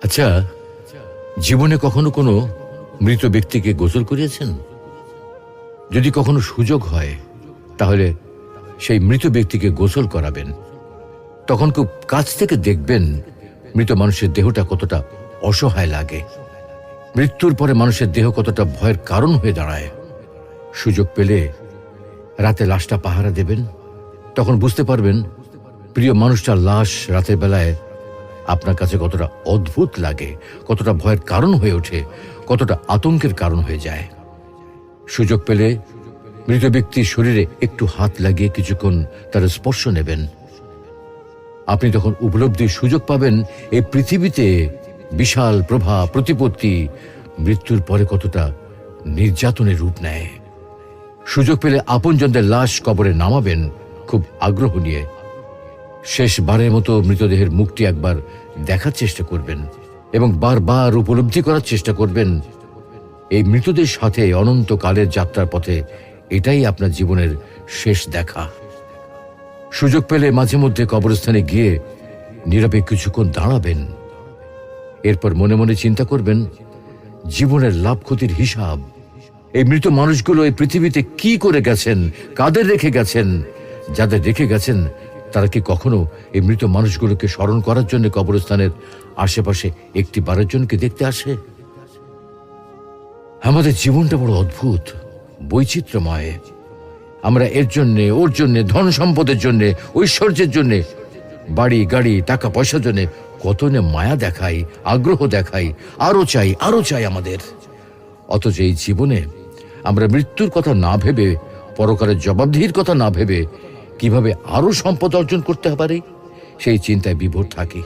আচ্ছা, জীবনে কখনো কোনো মৃত ব্যক্তিকে গোসল করিয়েছেন? যদি কখনো সুযোগ হয় তাহলে সেই মৃত ব্যক্তিকে গোসল করাবেন। তখন খুব কাছ থেকে দেখবেন মৃত মানুষের দেহটা কতটা অসহায় লাগে, মৃত্যুর পরে মানুষের দেহ কতটা ভয়ের কারণ হয়ে দাঁড়ায়। সুযোগ পেলে রাতে লাশটা পাহারা দেবেন, তখন বুঝতে পারবেন প্রিয় মানুষটার লাশ রাতের বেলায় আপনার কাছে কতটা অদ্ভুত লাগে, কতটা ভয়ের কারণ হয়ে ওঠে, কতটা আতঙ্কের কারণ হয়ে যায়। সুযোগ পেলে মৃত ব্যক্তির শরীরে একটু হাত লাগিয়ে কিছুক্ষণ তার স্পর্শ নেবেন। আপনি তখন উপলব্ধির সুযোগ পাবেন এই পৃথিবীতে বিশাল প্রভাব প্রতিপত্তি মৃত্যুর পরে কতটা নির্যাতনের রূপ নেয়। সুযোগ পেলে আপনজনদের লাশ কবরে নামাবেন খুব আগ্রহ নিয়ে। শেষবারের মতো মৃতদেহের মুখটি একবার দেখার চেষ্টা করবেন এবং বারবার উপলব্ধি করার চেষ্টা করবেন এই মৃতদের সাথে অনন্তকালের যাত্রার পথে এটাই আপনার জীবনের শেষ দেখা। সুযোগ পেলে মাঝে মধ্যে কবরস্থানে গিয়ে নীরবে কিছুক্ষণ দাঁড়াবেন। এরপর মনে মনে চিন্তা করবেন জীবনের লাভ ক্ষতির হিসাব। এই মৃত মানুষগুলো এই পৃথিবীতে কি করে গেছেন, কাদের রেখে গেছেন। যাদের রেখে গেছেন তারা কি কখনো এই মৃত মানুষগুলোকে স্মরণ করার জন্য কবরস্থানের আশেপাশে একটি বারের জনকে দেখতে আসে? আমাদের জীবনটা বড় অদ্ভুত, বৈচিত্র্যময়। আমরা এর জন্যে ওর জন্যে, ধন সম্পদের জন্যে, ঐশ্বর্যের জন্যে, বাড়ি গাড়ি টাকা পয়সার জন্যে কত না মায়া দেখাই, আগ্রহ দেখাই, আরো চাই আমাদের। অথচ এই জীবনে আমরা মৃত্যুর কথা না ভেবে, পরকালের জবাবদিহির কথা না ভেবে কিভাবে আরো সম্পদ অর্জন করতে পারি সেই চিন্তায় বিভোর থাকি।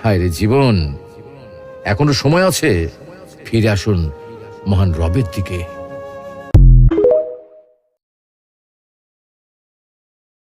হায় রে জীবন, এখনো সময় আছে, ফিরে আসুন মহান রবের দিকে।